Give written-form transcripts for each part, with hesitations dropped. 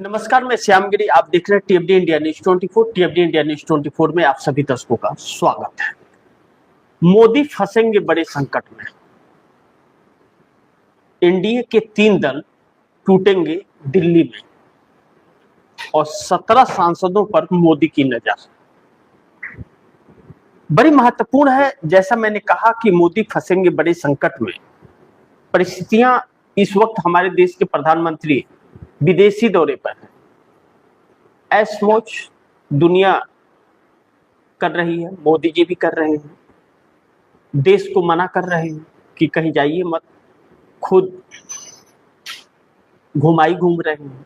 नमस्कार, मैं श्यामगिरी। आप देख रहे हैं टीएफडी इंडिया न्यूज 24। टीएफडी इंडिया न्यूज 24 में आप सभी दर्शकों का स्वागत है। मोदी फंसेंगे बड़े संकट में। एनडीए के 3 दल टूटेंगे दिल्ली में और 17 सांसदों पर मोदी की नजर बड़ी महत्वपूर्ण है। जैसा मैंने कहा कि मोदी फंसेंगे बड़े संकट में। परिस्थितियां इस वक्त हमारे देश के प्रधानमंत्री विदेशी दौरे पर है। ऐशमौज दुनिया कर रही है, मोदी जी भी कर रहे हैं, देश को मना कर रहे हैं कि कहीं जाइए मत, खुद घूम रहे हैं।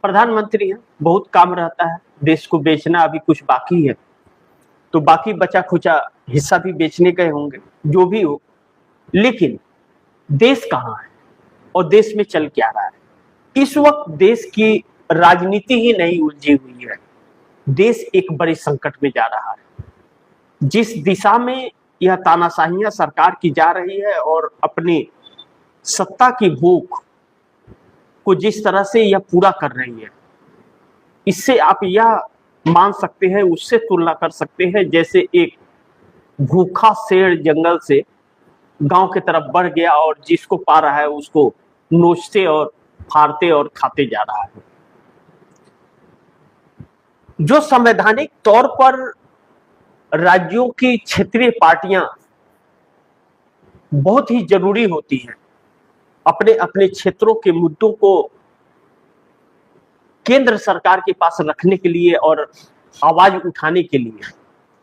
प्रधानमंत्री हैं, बहुत काम रहता है, देश को बेचना अभी कुछ बाकी है, तो बाकी बचा खुचा हिस्सा भी बेचने गए होंगे, जो भी हो। लेकिन देश कहाँ है और देश में चल क्या रहा है? इस वक्त देश की राजनीति ही नहीं उलझी हुई है, देश एक बड़े संकट में जा रहा है। जिस दिशा में यह तानाशाहियां सरकार की जा रही है और अपनी सत्ता की भूख को जिस तरह से यह पूरा कर रही है, इससे आप यह मान सकते हैं, उससे तुलना कर सकते हैं जैसे एक भूखा शेर जंगल से गांव की तरफ बढ़ गया और जिसको पा रहा है उसको नोचते और फाड़ते और खाते जा रहा है। जो संवैधानिक तौर पर राज्यों की क्षेत्रीय पार्टियां बहुत ही जरूरी होती हैं अपने अपने क्षेत्रों के मुद्दों को केंद्र सरकार के पास रखने के लिए और आवाज उठाने के लिए,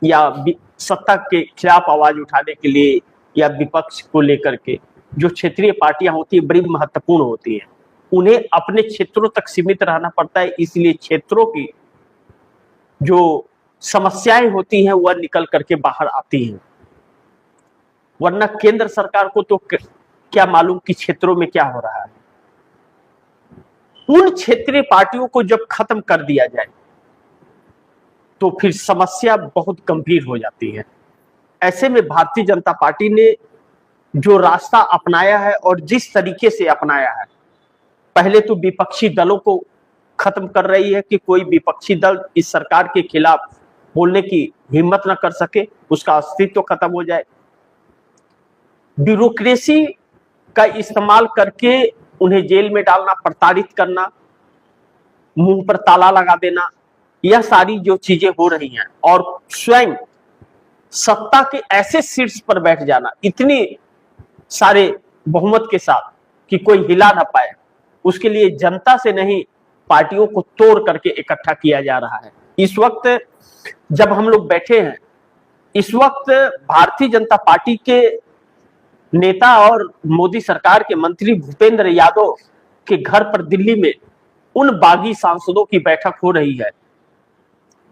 या सत्ता के खिलाफ आवाज उठाने के लिए, या विपक्ष को लेकर के जो क्षेत्रीय पार्टियां होती है बड़ी महत्वपूर्ण होती है। उन्हें अपने क्षेत्रों तक सीमित रहना पड़ता है, इसलिए क्षेत्रों की जो समस्याएं होती हैं वह निकल करके बाहर आती हैं। वरना केंद्र सरकार को तो क्या मालूम कि क्षेत्रों में क्या हो रहा है। उन क्षेत्रीय पार्टियों को जब खत्म कर दिया जाए तो फिर समस्या बहुत गंभीर हो जाती है। ऐसे में भारतीय जनता पार्टी ने जो रास्ता अपनाया है और जिस तरीके से अपनाया है, पहले तो विपक्षी दलों को खत्म कर रही है कि कोई विपक्षी दल इस सरकार के खिलाफ बोलने की हिम्मत न कर सके, उसका अस्तित्व खत्म हो जाए। ब्यूरोक्रेसी का इस्तेमाल करके उन्हें जेल में डालना, प्रताड़ित करना, मुंह पर ताला लगा देना, यह सारी जो चीजें हो रही हैं, और स्वयं सत्ता के ऐसे शीर्ष पर बैठ जाना इतनी सारे बहुमत के साथ कि कोई हिला ना पाए, उसके लिए जनता से नहीं पार्टियों को तोड़ करके इकट्ठा किया जा रहा है। इस वक्त जब हम लोग बैठे हैं, इस वक्त भारतीय जनता पार्टी के नेता और मोदी सरकार के मंत्री भूपेंद्र यादव के घर पर दिल्ली में उन बागी सांसदों की बैठक हो रही है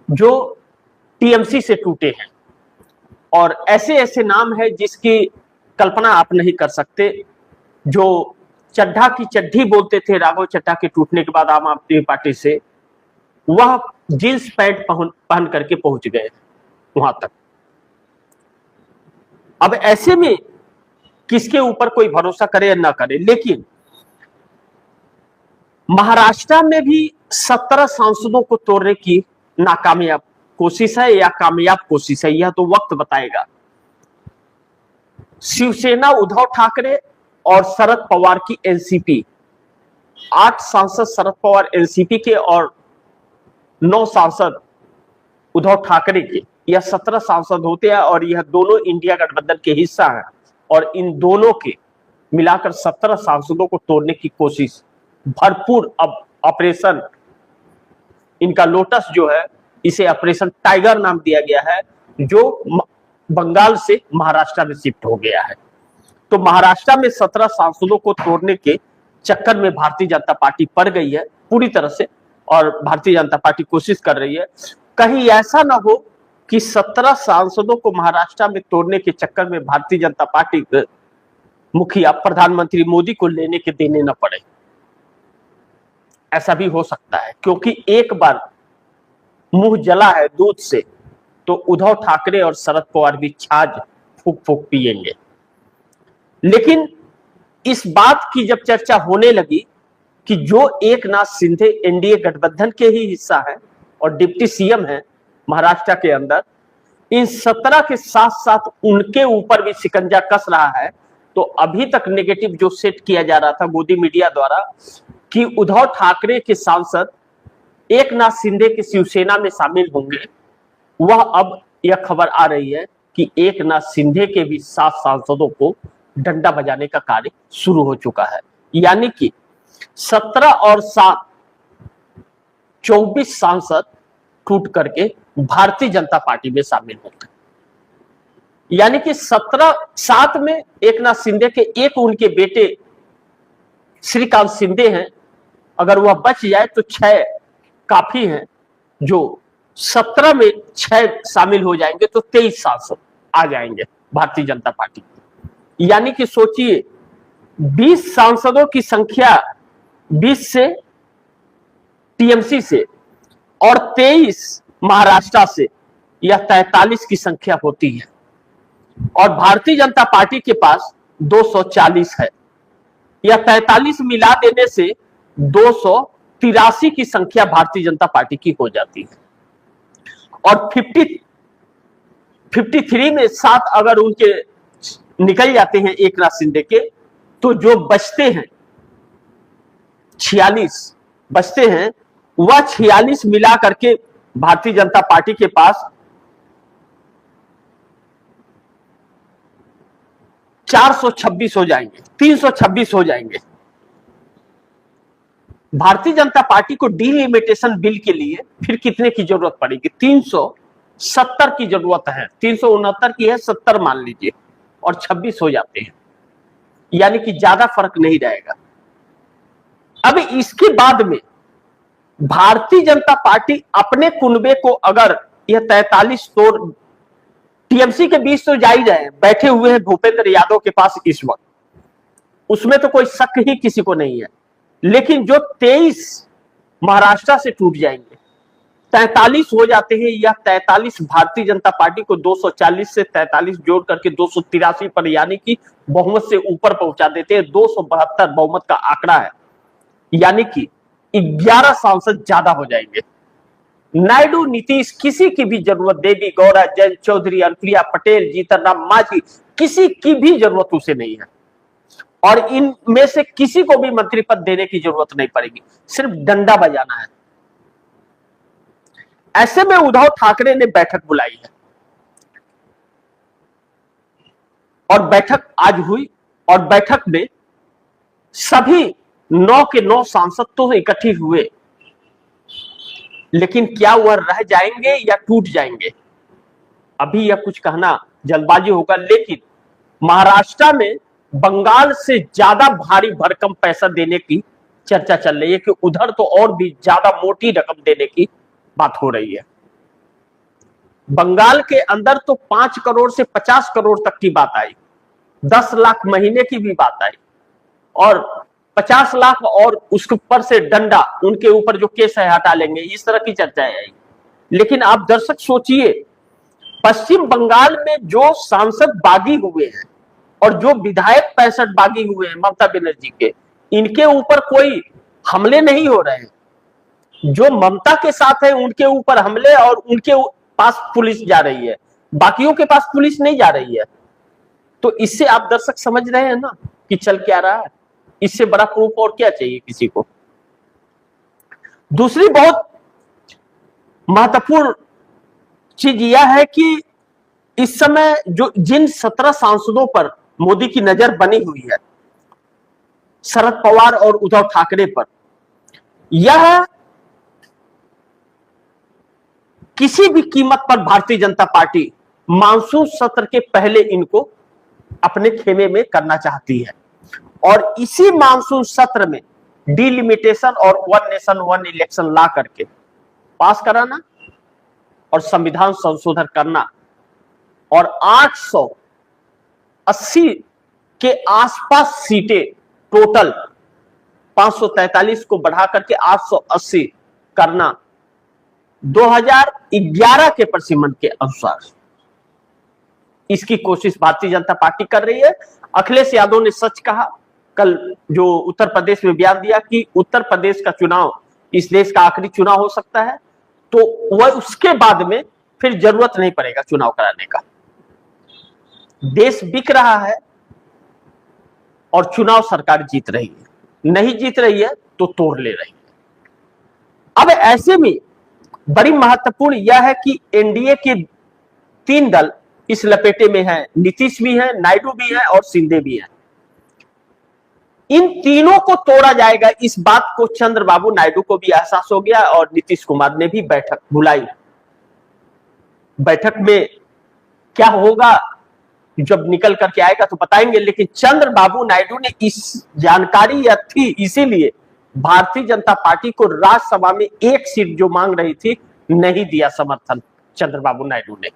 जो टीएमसी से टूटे हैं, और ऐसे ऐसे नाम है जिसकी कल्पना आप नहीं कर सकते। जो चड्ढा की चड्ढी बोलते थे राघव चड्ढा के टूटने के बाद आम आदमी पार्टी से, वह जींस पैंट पहन करके पहुंच गए वहां तक। अब ऐसे में किसके ऊपर कोई भरोसा करे या ना करे। लेकिन महाराष्ट्र में भी 17 सांसदों को तोड़ने की नाकामयाब कोशिश है या कामयाब कोशिश है, यह तो वक्त बताएगा। शिवसेना, उद्धव ठाकरे और शरद पवार की एनसीपी, 8 सांसद शरद पवार एनसीपी के और 9 सांसद उद्धव ठाकरे के, यह 17 सांसद होते हैं और यह दोनों इंडिया गठबंधन के हिस्सा हैं। और इन दोनों के मिलाकर 17 सांसदों को तोड़ने की कोशिश भरपूर। अब ऑपरेशन इनका लोटस जो है, इसे ऑपरेशन टाइगर नाम दिया गया है, जो बंगाल से महाराष्ट्र में शिफ्ट हो गया है। तो महाराष्ट्र में 17 सांसदों को तोड़ने के चक्कर में भारतीय जनता पार्टी पड़ गई है पूरी तरह से, और भारतीय जनता पार्टी कोशिश कर रही है कहीं ऐसा ना हो कि 17 सांसदों को महाराष्ट्र में तोड़ने के चक्कर में भारतीय जनता पार्टी के मुखिया प्रधानमंत्री मोदी को लेने के देने न पड़े। ऐसा भी हो सकता है, क्योंकि एक बार मुंह जला है दूध से तो उद्धव ठाकरे और शरद पवार भी छाछ फूक फूक पिएंगे। लेकिन इस बात की जब चर्चा होने लगी कि जो एकनाथ शिंदे एनडीए गठबंधन के ही हिस्सा है और डिप्टी सीएम है महाराष्ट्र के अंदर, इन 17 के साथ साथ उनके ऊपर भी शिकंजा कस रहा है। तो अभी तक नेगेटिव जो सेट किया जा रहा था मोदी मीडिया द्वारा कि उद्धव ठाकरे के सांसद एकनाथ शिंदे के शिवसेना में शामिल होंगे, वह अब यह खबर आ रही है कि एकनाथ शिंदे के भी 7 सांसदों को डंडा बजाने का कार्य शुरू हो चुका है। यानी कि 17 और 7 24 सांसद टूट करके भारतीय जनता पार्टी में शामिल होते हैं। यानी कि 7 में एकनाथ शिंदे के एक उनके बेटे श्रीकांत शिंदे हैं, अगर वह बच जाए तो 6 काफी हैं, जो 17 में 6 शामिल हो जाएंगे तो 23 सांसद आ जाएंगे भारतीय जनता पार्टी। यानी कि सोचिए 20 सांसदों की संख्या 20 से टीएमसी से और 23 महाराष्ट्र से, यह 43 की संख्या होती है। और भारतीय जनता पार्टी के पास 240 है। यह 43 मिला देने से 283 की संख्या भारतीय जनता पार्टी की हो जाती है। और 53 में 7 अगर उनके निकल जाते हैं एकनाथ शिंदे के, तो जो बचते हैं 46 बचते हैं, वह 46 मिला करके भारतीय जनता पार्टी के पास 426 हो जाएंगे, 326 हो जाएंगे। भारतीय जनता पार्टी को डिलिमिटेशन बिल के लिए फिर कितने की जरूरत पड़ेगी? 370 की जरूरत है। 369 की है, 70 मान लीजिए, और 26 हो जाते हैं। यानी कि ज्यादा फर्क नहीं रहेगा। अब इसके बाद में भारतीय जनता पार्टी अपने कुनबे को, अगर यह 43 तोड़, टीएमसी के 20 तो जा ही जाए, बैठे हुए हैं भूपेंद्र यादव के पास इस वक्त, उसमें तो कोई शक ही किसी को नहीं है। लेकिन जो 23 महाराष्ट्र से टूट जाएंगे, 43 हो जाते हैं, या 43 भारतीय जनता पार्टी को 240 से 43 जोड़ करके 283 पर, यानी कि बहुमत से ऊपर पहुंचा देते हैं। 272 बहुमत का आंकड़ा है। यानी कि 11 सांसद ज्यादा हो जाएंगे। नायडू, नीतीश, किसी की भी जरूरत, देवी गौड़ा, जयंत चौधरी, अनुप्रिया पटेल, जीतन राम मांझी, किसी की भी जरूरत उसे नहीं है। और इनमें से किसी को भी मंत्री पद देने की जरूरत नहीं पड़ेगी, सिर्फ डंडा बजाना है। ऐसे में उद्धव ठाकरे ने बैठक बुलाई है और बैठक आज हुई, और बैठक में सभी 9 के 9 सांसद तो इकट्ठे हुए, लेकिन क्या वह रह जाएंगे या टूट जाएंगे, अभी यह कुछ कहना जल्दबाजी होगा। लेकिन महाराष्ट्र में बंगाल से ज्यादा भारी भरकम पैसा देने की चर्चा चल रही है कि उधर तो और भी ज्यादा मोटी रकम देने की बात हो रही है। बंगाल के अंदर तो 5 करोड़ से 50 करोड़ तक की बात आई, 10 लाख महीने की भी बात आई, और 50 लाख और उसके ऊपर से दंडा, उनके ऊपर जो केस है हटा लेंगे, इस तरह की चर्चाएं आई। लेकिन आप दर्शक सोचिए, पश्चिम बंगाल में जो सांसद बागी हुए हैं और जो विधायक 65 बागी हुए हैं ममता बनर्जी के, इनके ऊपर कोई हमले नहीं हो रहे हैं। जो ममता के साथ है उनके ऊपर हमले, और उनके पास पुलिस जा रही है, बाकियों के पास पुलिस नहीं जा रही है। तो इससे आप दर्शक समझ रहे हैं ना कि चल क्या रहा है। इससे बड़ा प्रूफ और क्या चाहिए किसी को। दूसरी बहुत महत्वपूर्ण चीज यह है कि इस समय जिन 17 सांसदों पर मोदी की नजर बनी हुई है, शरद पवार और उद्धव ठाकरे पर, यह किसी भी कीमत पर भारतीय जनता पार्टी मानसून सत्र के पहले इनको अपने खेमे में करना चाहती है। और इसी मानसून सत्र में डिलिमिटेशन और वन नेशन वन इलेक्शन ला करके पास कराना और संविधान संशोधन करना, और 880 के आसपास सीटें टोटल 543 को बढ़ा करके 880 करना 2011 के परिसीमन के अनुसार। इसकी कोशिश भारतीय जनता पार्टी कर रही है। अखिलेश यादव ने सच कहा कल जो उत्तर प्रदेश में बयान दिया कि उत्तर प्रदेश का चुनाव इस देश का आखिरी चुनाव हो सकता है, तो वह उसके बाद में फिर जरूरत नहीं पड़ेगा चुनाव कराने का। देश बिक रहा है और चुनाव सरकार जीत रही है, नहीं जीत रही है तो तोड़ ले रही है। अब ऐसे में बड़ी महत्वपूर्ण यह है कि एनडीए के 3 दल इस लपेटे में हैं, नीतीश भी है, नायडू भी है और शिंदे भी है। इन तीनों को तोड़ा जाएगा, इस बात को चंद्रबाबू नायडू को भी एहसास हो गया और नीतीश कुमार ने भी बैठक बुलाई। बैठक में क्या होगा जब निकल करके आएगा तो बताएंगे, लेकिन चंद्रबाबू नायडू ने इस जानकारी या थी, इसीलिए भारतीय जनता पार्टी को राज्यसभा में 1 सीट जो मांग रही थी नहीं दिया समर्थन चंद्रबाबू नायडू ने।